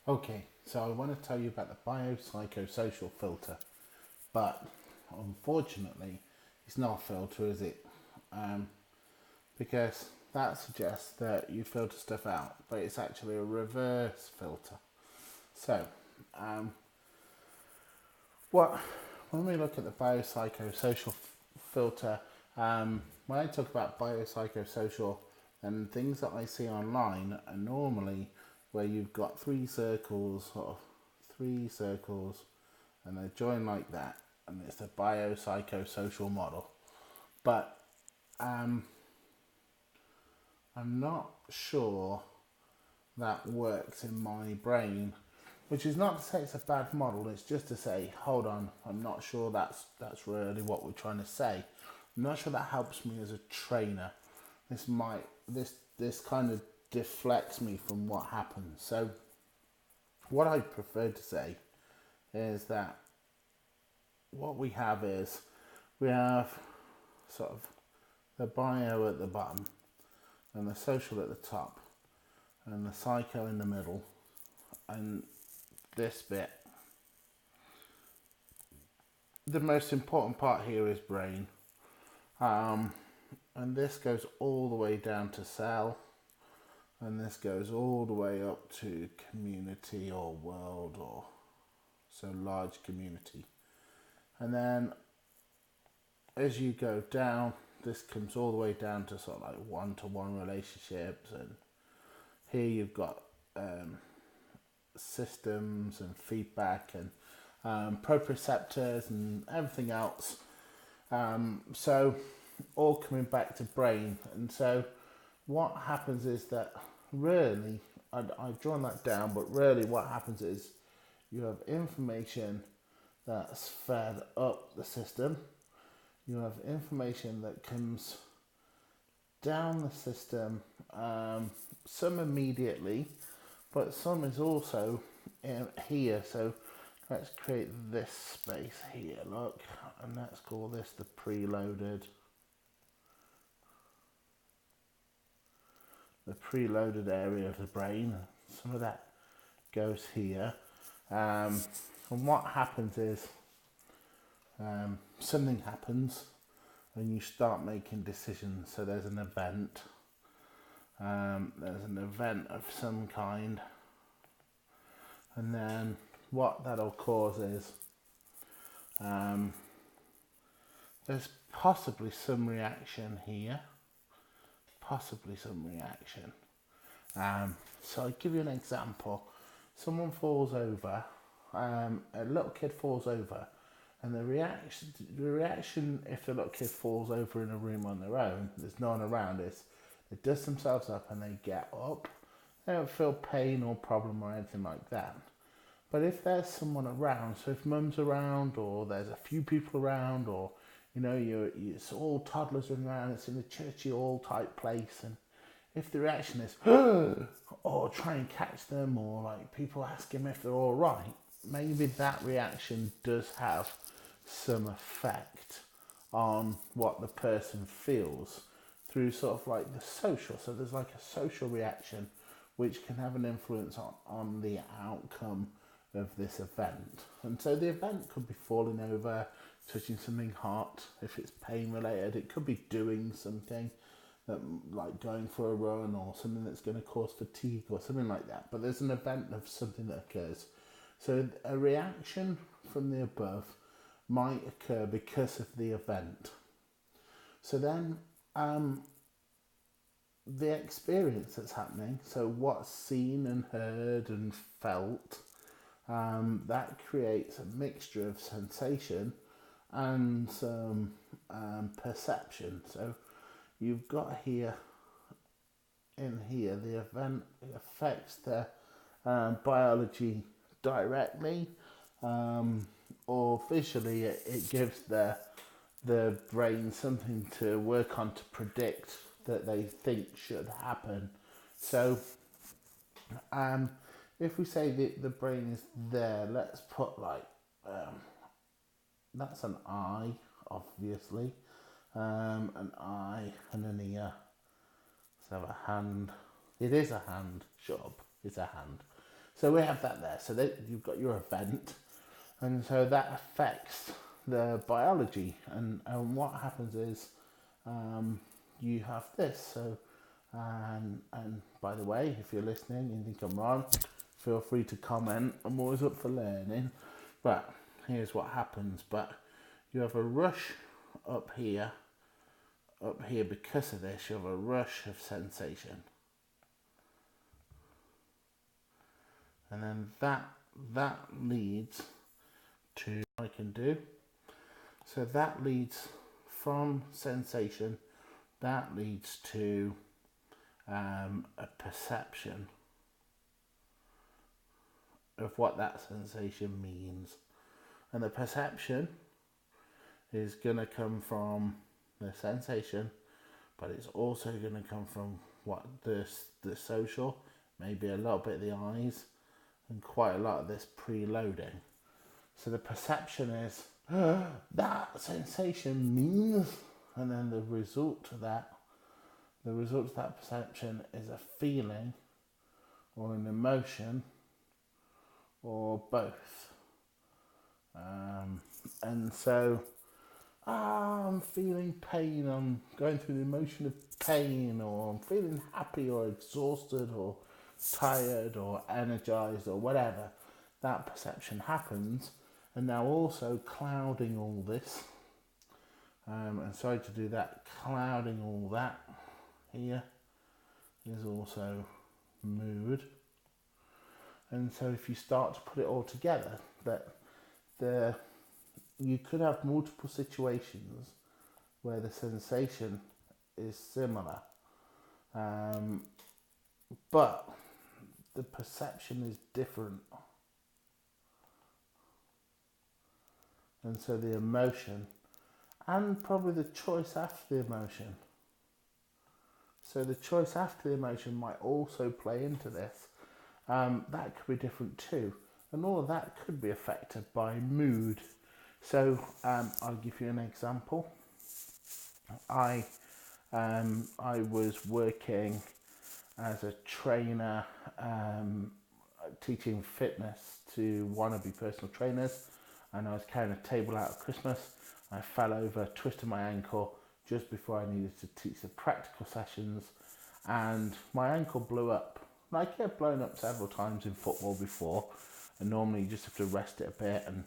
Okay, so I want to tell you about the biopsychosocial filter, but unfortunately, it's not a filter, is it? Um, because that suggests that you filter stuff out, but it's actually a reverse filter. So, um, what when we look at the biopsychosocial filter, when I talk about biopsychosocial, and things that I see online are normally where you've got three circles, and they join like that, and it's the biopsychosocial model. But um, I'm not sure that works in my brain, which is not to say it's a bad model. It's just to say, hold on, I'm not sure that's really what we're trying to say. I'm not sure that helps me as a trainer. This kind of deflects me from what happens. So what I prefer to say is that what we have is we have sort of the bio at the bottom and the social at the top and the psycho in the middle, and this bit. The most important part here is brain, and this goes all the way down to cell, and this goes all the way up to community or world, or so large community. And then as you go down, this comes all the way down to sort of like one-to-one relationships, and here you've got systems and feedback and proprioceptors and everything else. So all coming back to brain. And so what happens is that really, I've drawn that down, but really what happens is you have information that's fed up the system. You have information that comes down the system, some immediately, but some is also here. So let's create this space here, look, and let's call this the preloaded area of the brain. Some of that goes here, and what happens is something happens and you start making decisions. So there's an event. There's an event of some kind, and then what that'll cause is there's possibly some reaction here, possibly some reaction. So I'll give you an example. Someone falls over, a little kid falls over, and the reaction if the little kid falls over in a room on their own, there's no one around, is they dust themselves up and they get up. They don't feel pain or problem or anything like that. But if there's someone around, so if mum's around, or there's a few people around, or it's all toddlers running around, it's in a churchy hall type place, and if the reaction is or try and catch them, or like people ask him if they're all right, maybe that reaction does have some effect on what the person feels through sort of like the social. So there's like a social reaction which can have an influence on the outcome of this event. And so the event could be falling over, touching something hot. If it's pain related, it could be doing something that, like going for a run, or something that's going to cause fatigue or something like that. But there's an event of something that occurs. So a reaction from the above might occur because of the event. So then the experience that's happening, so what's seen and heard and felt, that creates a mixture of sensation and some perception. So you've got the event affects the biology directly, or visually it gives the brain something to work on to predict that they think should happen. So if we say the brain is there, let's put like that's an eye, obviously, an eye and an ear. Let's have a hand. It is a hand. Shut up. It's a hand. So we have that there. So you've got your event, and so that affects the biology. And what happens is you have this. So, and by the way, if you're listening and think I'm wrong, feel free to comment. I'm always up for learning. But here's what happens. But you have a rush up here because of this. You have a rush of sensation. And then that leads to what I can do. So that leads from sensation, that leads to a perception of what that sensation means. And the perception is going to come from the sensation, but it's also going to come from what the social, maybe a little bit of the eyes, and quite a lot of this preloading. So the perception is that sensation means, and then the result of that perception is a feeling or an emotion or both. And so I'm feeling pain, I'm going through the emotion of pain, or I'm feeling happy or exhausted or tired or energized or whatever. That perception happens, and now also clouding all this, and sorry to do that, clouding all that here is also mood. And so if you start to put it all together, that you could have multiple situations where the sensation is similar, but the perception is different. And so the emotion, and probably the choice after the emotion. So the choice after the emotion might also play into this. That could be different too. And all of that could be affected by mood. So I'll give you an example. I was working as a trainer, teaching fitness to wannabe personal trainers, and I was carrying a table out at Christmas. I fell over, twisted my ankle just before I needed to teach the practical sessions, and my ankle blew up. Like it had blown up several times in football before, and normally you just have to rest it a bit, and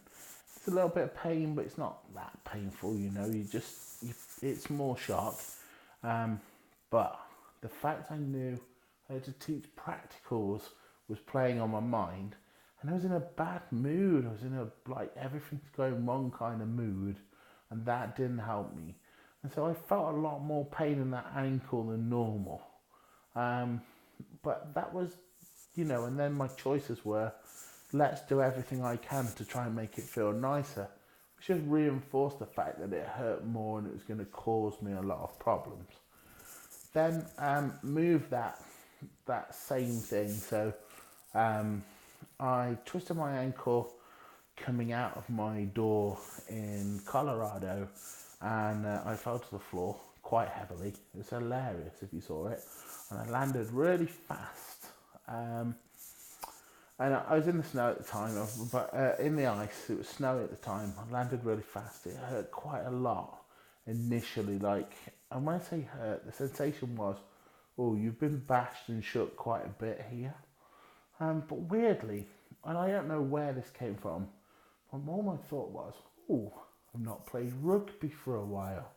it's a little bit of pain, but it's not that painful, you know. It's more shock. But the fact I knew I had to teach practicals was playing on my mind, and I was in a bad mood. I was in a everything's going wrong kind of mood, and that didn't help me. And so I felt a lot more pain in that ankle than normal. But that was, and then my choices were, let's do everything I can to try and make it feel nicer, which just reinforced the fact that it hurt more and it was going to cause me a lot of problems. Then move that same thing. So I twisted my ankle coming out of my door in Colorado, and I fell to the floor quite heavily. It was hilarious if you saw it. And I landed really fast. And I was in the snow at the time, but in the ice. It was snowy at the time. I landed really fast. It hurt quite a lot initially. And when I say hurt, the sensation was, oh, you've been bashed and shook quite a bit here. But weirdly, and I don't know where this came from, but all my thought was, oh, I've not played rugby for a while.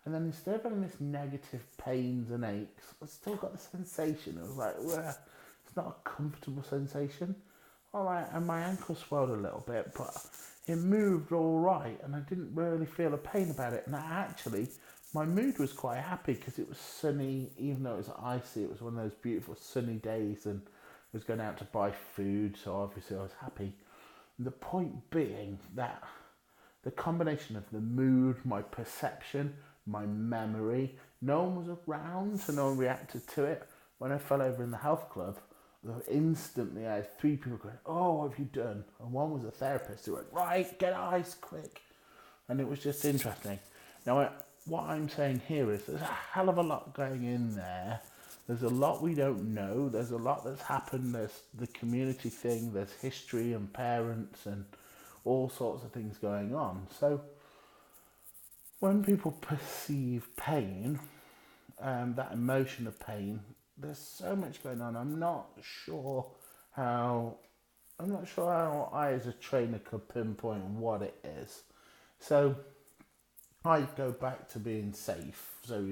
And then instead of having this negative pains and aches, I still got the sensation. It was like, well, it's not a comfortable sensation. All right, and my ankle swelled a little bit, but it moved all right, and I didn't really feel a pain about it. And actually, my mood was quite happy because it was sunny, even though it was icy. It was one of those beautiful sunny days, and I was going out to buy food, so obviously I was happy. And the point being that the combination of the mood, my perception, my memory, no one was around, so no one reacted to it. When I fell over in the health club, instantly I had 3 people going, oh, what have you done? And one was a therapist who went, right, get ice, quick. And it was just interesting. Now, what I'm saying here is there's a hell of a lot going in there There's a lot we don't know. There's a lot that's happened. There's the community thing. There's history and parents and all sorts of things going on. So when people perceive pain, that emotion of pain, there's so much going on. I'm not sure how I as a trainer could pinpoint what it is. So I go back to being safe. So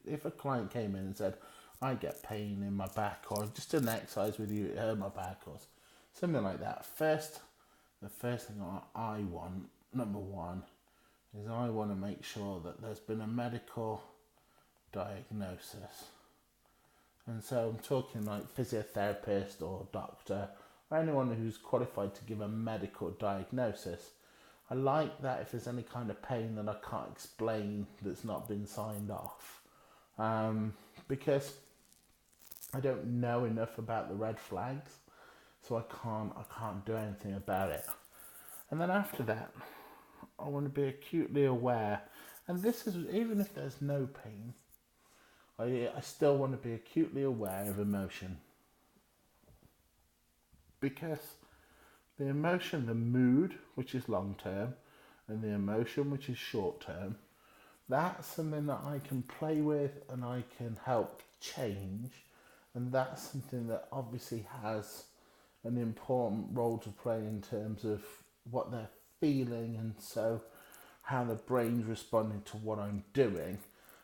if a client came in and said, I get pain in my back, or just an exercise with you, it hurt my back, or something like that. The first thing I want, number one, is I want to make sure that there's been a medical diagnosis. And so I'm talking like physiotherapist or doctor, or anyone who's qualified to give a medical diagnosis. I like that if there's any kind of pain that I can't explain that's not been signed off. Because I don't know enough about the red flags, so I can't do anything about it. And then after that, I want to be acutely aware, and this is even if there's no pain, I still want to be acutely aware of emotion, because the emotion, the mood, which is long term, and the emotion, which is short term, that's something that I can play with and I can help change. And that's something that obviously has an important role to play in terms of what they're feeling, and so how the brain's responding to what I'm doing.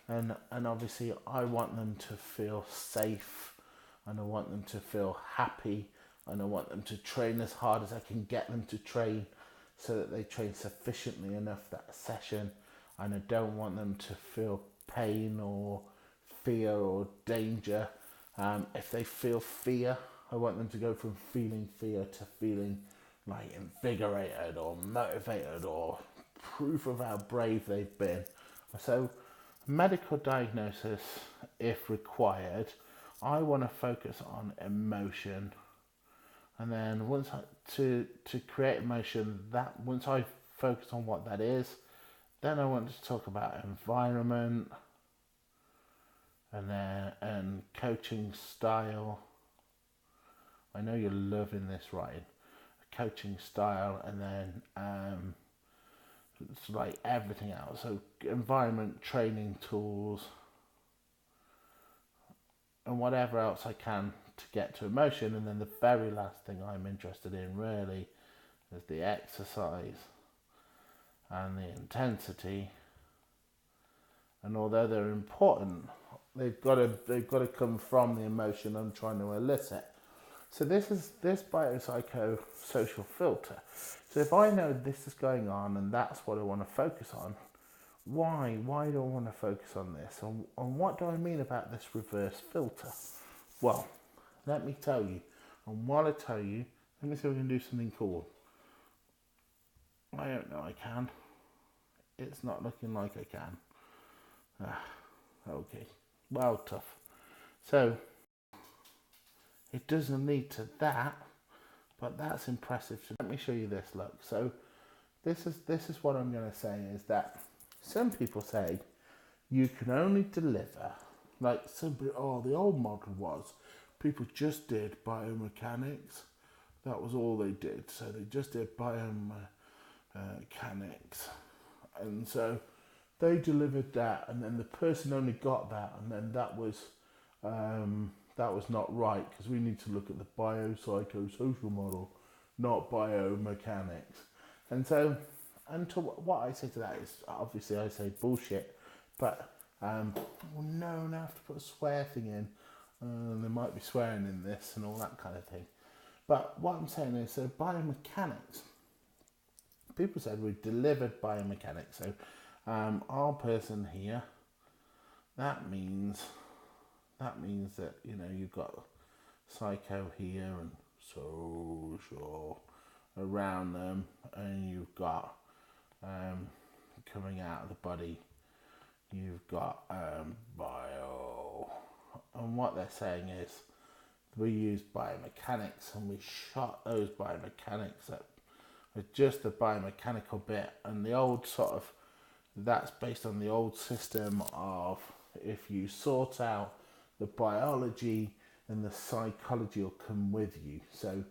And obviously I want them to feel safe, and I want them to feel happy, and I want them to train as hard as I can get them to train, so that they train sufficiently enough that session. And I don't want them to feel pain or fear or danger. If they feel fear, I want them to go from feeling fear to feeling like invigorated or motivated or proof of how brave they've been. So medical diagnosis, if required, I want to focus on emotion. And then to create emotion, that once I focus on what that is, then I want to talk about environment, and coaching style. I know you're loving this, right? Coaching style, and then it's like everything else. So environment, training tools, and whatever else I can to get to emotion. And then the very last thing I'm interested in really is the exercise and the intensity. And although they're important, they've got to come from the emotion I'm trying to elicit. So this is this biopsychosocial filter. So if I know this is going on and that's what I want to focus on, why do I want to focus on this? And what do I mean about this reverse filter? Well, let me tell you. And while I tell you, let me see if I can do something cool. I don't know I can. It's not looking like I can. Okay, well, tough. So it doesn't lead to that, but that's impressive. So let me show you this. Look, so this is what I'm going to say is that some people say you can only deliver, like simply, the old model was people just did biomechanics. That was all they did. So they just did biomechanics, and so they delivered that, and then the person only got that, and then that was not right, because we need to look at the biopsychosocial model, not biomechanics. And so, and to what I say to that is, obviously I say bullshit, but no, I have to put a swear thing in, there might be swearing in this and all that kind of thing. But what I'm saying is, so biomechanics, people said we delivered biomechanics. So our person here, that means that you've got psycho here and social around them, and you've got coming out of the body, you've got bio. And what they're saying is we use biomechanics, and we shot those biomechanics at just the biomechanical bit, and the old sort of, that's based on the old system of, if you sort out the biology and the psychology will come with you. So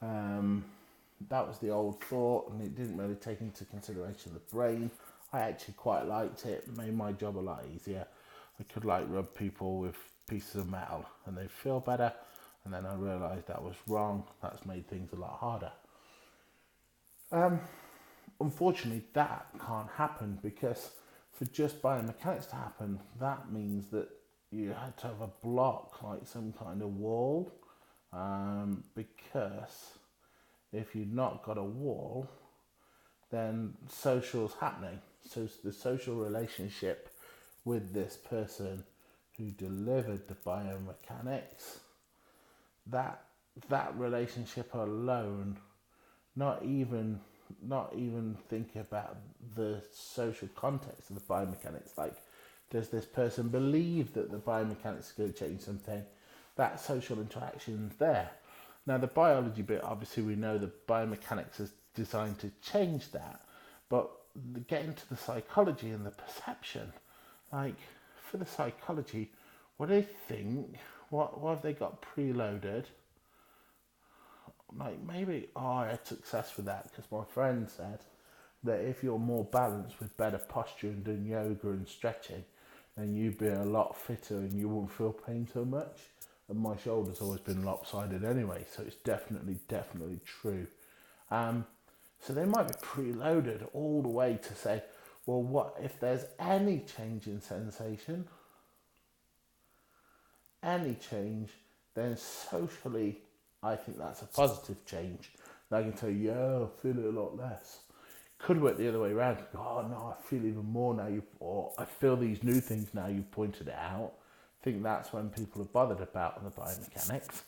that was the old thought, and it didn't really take into consideration the brain. I actually quite liked it. It made my job a lot easier. I could like rub people with pieces of metal and they'd feel better, and then I realised that was wrong. That's made things a lot harder. Unfortunately, that can't happen, because for just biomechanics to happen, that means that you had to have a block, like some kind of wall, because if you've not got a wall, then social's happening. So the social relationship with this person who delivered the biomechanics, that relationship alone, not even think about the social context of the biomechanics. Like, does this person believe that the biomechanics is going to change something? That social interaction's there. Now, the biology bit, obviously, we know the biomechanics is designed to change that, but getting to the psychology and the perception, like, for the psychology, what do they think? What have they got preloaded? Like, maybe I had success with that, because my friend said that if you're more balanced with better posture and doing yoga and stretching, then you'd be a lot fitter and you wouldn't feel pain so much. And my shoulder's always been lopsided anyway, so it's definitely true. So they might be preloaded all the way to say, well, what if there's any change in sensation, any change, then socially, I think that's a positive change. And I can tell you, yeah, I feel it a lot less. Could work the other way around. Oh no, I feel even more now. Or I feel these new things now. You've pointed it out. I think that's when people are bothered about the biomechanics.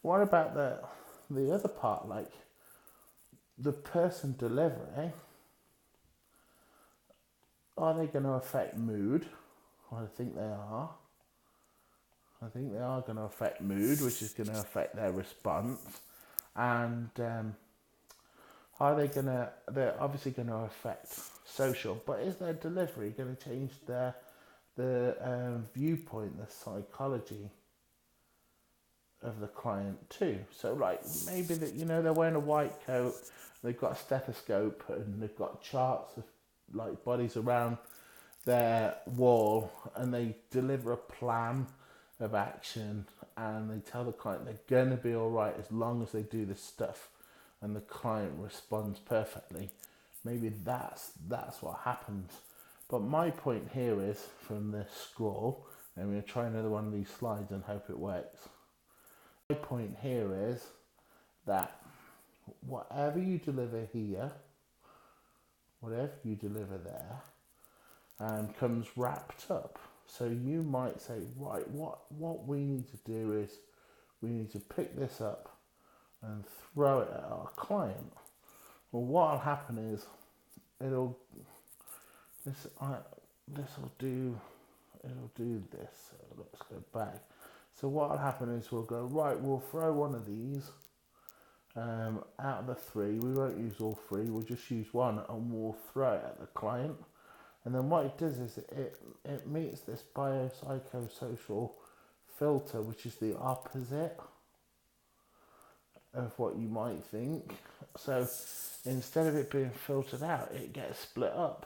What about the other part, like the person delivering? Are they going to affect mood? Well, I think they are. I think they are going to affect mood, which is going to affect their response. And are they going to? They're obviously going to affect social, but is their delivery going to change the viewpoint, the psychology of the client too? So, like, maybe that, you know, they're wearing a white coat, they've got a stethoscope, and they've got charts of like bodies around their wall, and they deliver a plan of action, and they tell the client they're going to be all right as long as they do this stuff, and the client responds perfectly. Maybe that's what happens. But my point here is, from this scroll, and I'm going to try another one of these slides and hope it works. My point here is that whatever you deliver here, whatever you deliver there, comes wrapped up. So you might say, right, what we need to do is we need to pick this up and throw it at our client. Well, what'll happen is it'll do this. So let's go back. So what'll happen is we'll go, right, we'll throw one of these out of the three. We won't use all three, we'll just use one, and we'll throw it at the client. And then what it does is it meets this biopsychosocial filter, which is the opposite of what you might think. So instead of it being filtered out, it gets split up.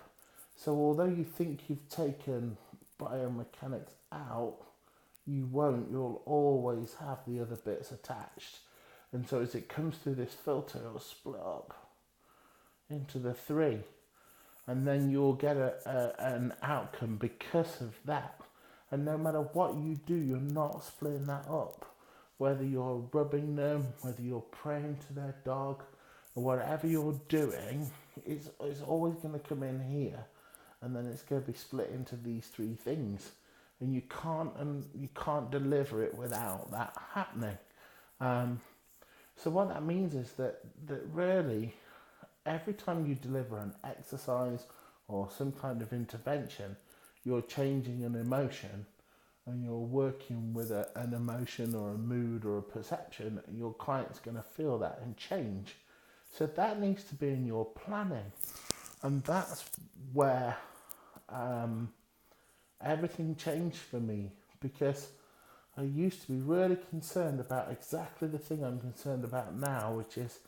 So although you think you've taken biomechanics out, you won't. You'll always have the other bits attached. And so as it comes through this filter, it'll split up into the three. And then you'll get an outcome because of that. And no matter what you do, you're not splitting that up. Whether you're rubbing them, whether you're praying to their dog, or whatever you're doing, it's always going to come in here. And then it's going to be split into these three things. And you can't deliver it without that happening. So what that means is that really, every time you deliver an exercise or some kind of intervention, you're changing an emotion, and you're working with an emotion or a mood or a perception. Your client's going to feel that and change. So that needs to be in your planning. And that's where everything changed for me, because I used to be really concerned about exactly the thing I'm concerned about now, which is,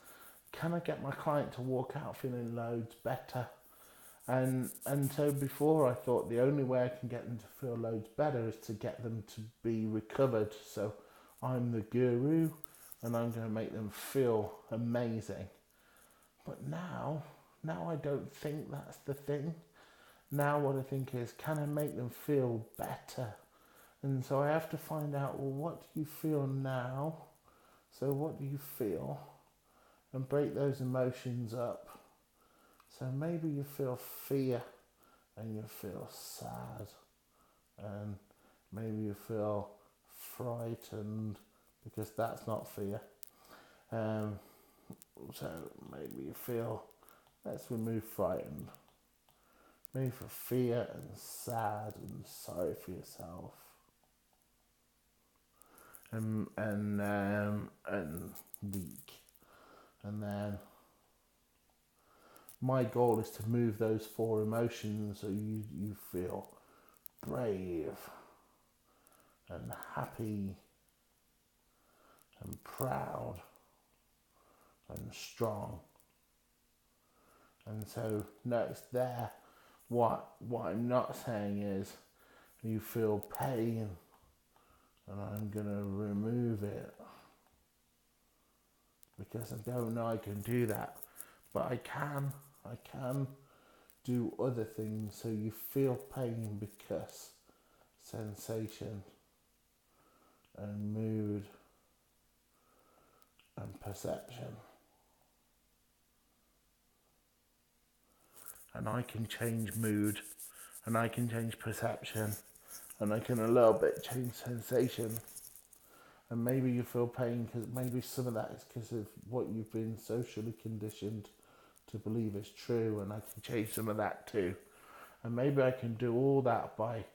can I get my client to walk out feeling loads better? And so before I thought the only way I can get them to feel loads better is to get them to be recovered. So I'm the guru and I'm going to make them feel amazing. But now I don't think that's the thing. Now what I think is, can I make them feel better? And so I have to find out, well, what do you feel now? So what do you feel? And break those emotions up. So maybe you feel fear and you feel sad, and maybe you feel frightened because that's not fear. So maybe you feel, let's remove frightened. Maybe for fear and sad and sorry for yourself. And weak. And then my goal is to move those 4 emotions so you feel brave and happy and proud and strong. And so notice there, what I'm not saying is you feel pain and I'm going to remove it, because I don't know I can do that. But I can do other things so you feel pain, because sensation and mood and perception. And I can change mood and I can change perception and I can a little bit change sensation. And maybe you feel pain because maybe some of that is because of what you've been socially conditioned to believe is true, and I can change some of that too. And maybe I can do all that by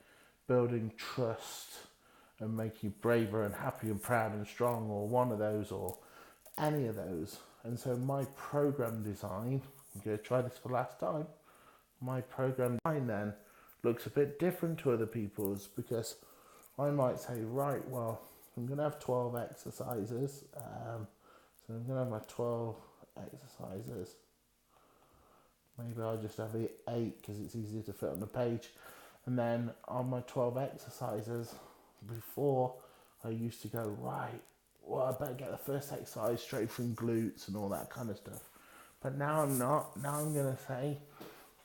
building trust and make you braver and happy and proud and strong, or one of those, or any of those. And so my program design, I'm going to try this for the last time, my program design then looks a bit different to other people's, because I might say, right, well, I'm going to have 12 exercises. So I'm going to have my 12 exercises. Maybe I'll just have 8 because it's easier to fit on the page. And then on my 12 exercises, before I used to go, right, well, I better get the first exercise straight from glutes and all that kind of stuff. But now I'm not. Now I'm going to say,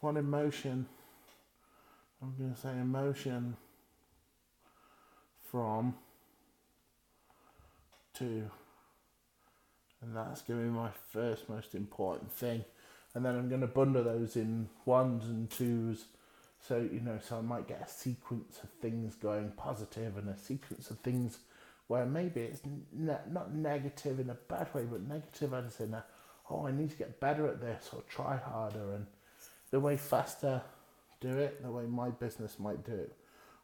what emotion? I'm going to say emotion from to. And that's going to be my first most important thing. And then I'm going to bundle those in 1s and 2s. So, so I might get a sequence of things going positive and a sequence of things where maybe it's not negative in a bad way, but negative as in I need to get better at this or try harder. And the way faster do it, the way my business might do it,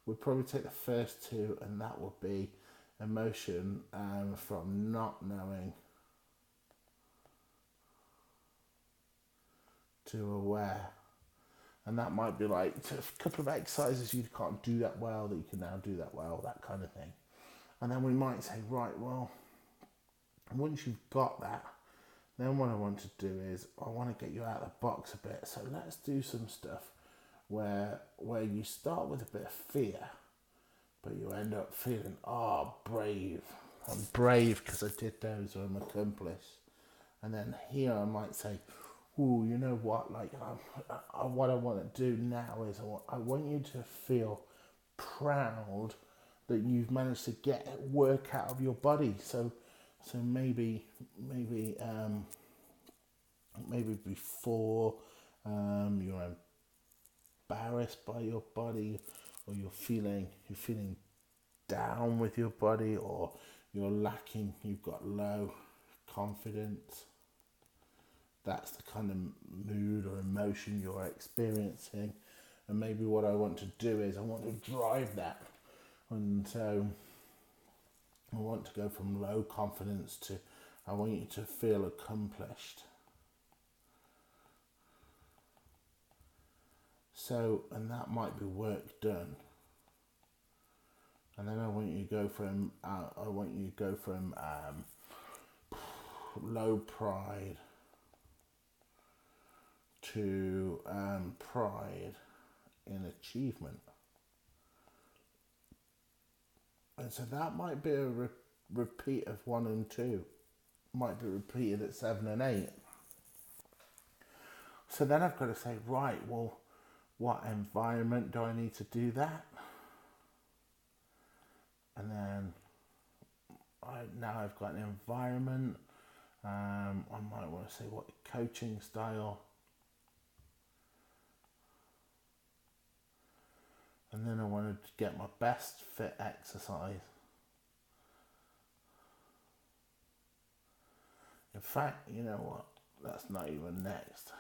would probably take the first 2, and that would be emotion from not knowing to aware. And that might be like a couple of exercises you can't do that well, that you can now do that well, that kind of thing. And then we might say, right, well, once you've got that, then what I want to do is I want to get you out of the box a bit. So let's do some stuff where you start with a bit of fear, but you end up feeling, brave. I'm brave because I did those, or I'm accomplished. And then here I might say, you know what, like what I want to do now is I want you to feel proud that you've managed to get work out of your body. So maybe before you're embarrassed by your body, or you're feeling down with your body, or you've got low confidence. That's the kind of mood or emotion you're experiencing. And maybe what I want to do is I want to drive that. And so I want to go from low confidence to, I want you to feel accomplished. So, and that might be work done. And then I want you to go from low pride to pride in achievement. And so that might be a repeat of 1 and 2, might be repeated at 7 and 8. So then I've got to say, right, well, what environment do I need to do that? And then now I've got an environment. I might want to say what coaching style. And then I want to get my best fit exercise. In fact, you know what? That's not even next.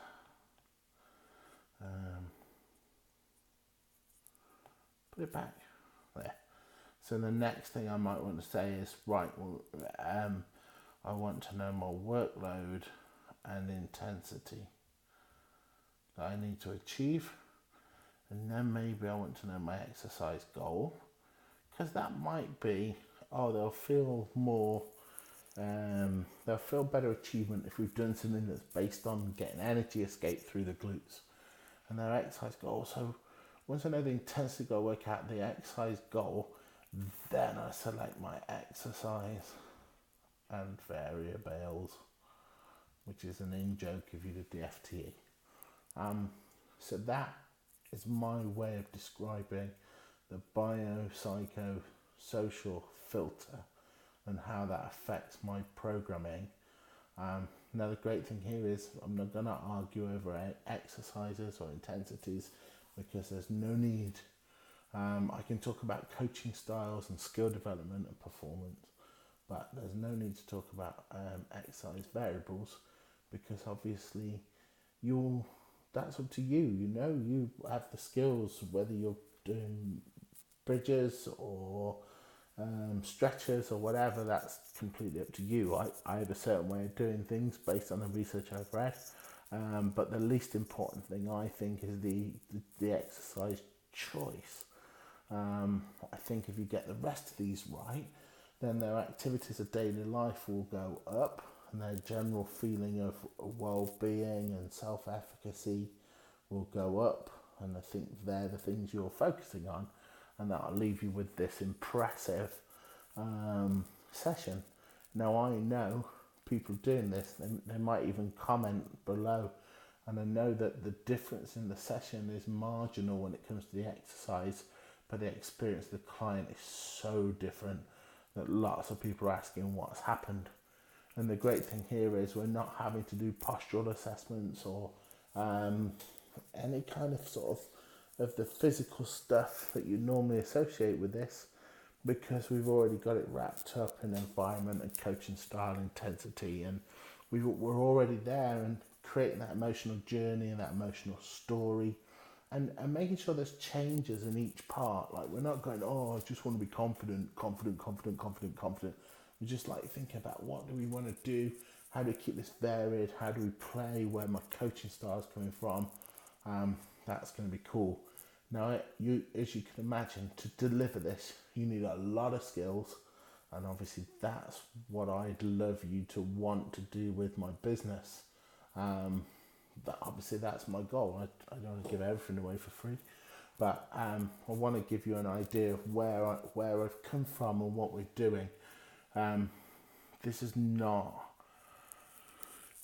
Put it back there. So the next thing I might want to say is, right, well, I want to know my workload and intensity that I need to achieve. And then maybe I want to know my exercise goal, because that might be, they'll feel better achievement if we've done something that's based on getting energy escape through the glutes. And their exercise goal. So once I know the intensity goal, work out the exercise goal, then I select my exercise and variables, which is an in-joke if you did the FTE. So that is my way of describing the biopsychosocial filter and how that affects my programming. Now the great thing here is I'm not going to argue over exercises or intensities, because there's no need. I can talk about coaching styles and skill development and performance, but there's no need to talk about exercise variables, because obviously that's up to you. You know, you have the skills, whether you're doing bridges or stretches or whatever, that's completely up to you. I have a certain way of doing things based on the research I've read, but the least important thing I think is the exercise choice. I think if you get the rest of these right, then their activities of daily life will go up, and their general feeling of well-being and self-efficacy will go up, and I think they're the things you're focusing on, and that'll leave you with this impressive session. Now I know people doing this, they might even comment below, and I know that the difference in the session is marginal when it comes to the exercise, but the experience of the client is so different that lots of people are asking what's happened. And the great thing here is we're not having to do postural assessments or any kind of sort of the physical stuff that you normally associate with this, because we've already got it wrapped up in environment and coaching style, intensity, and we're already there and creating that emotional journey and that emotional story, and making sure there's changes in each part. Like, we're not going, I just want to be confident. We just like thinking about, what do we want to do? How do we keep this varied? How do we play? Where my coaching style is coming from? That's going to be cool. Now, as you can imagine, to deliver this, you need a lot of skills, and obviously that's what I'd love you to want to do with my business. Obviously that's my goal. I don't want to give everything away for free, but I want to give you an idea of where I've come from and what we're doing. This is not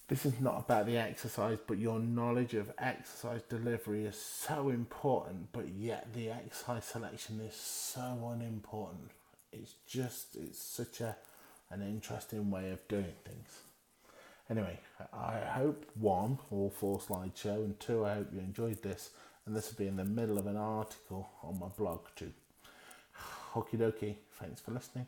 about the exercise, but your knowledge of exercise delivery is so important, but yet the exercise selection is so unimportant. It's such an interesting way of doing things. Anyway, I hope, 1, all 4 slideshow, and 2, I hope you enjoyed this, and this will be in the middle of an article on my blog too. Okie dokie, thanks for listening.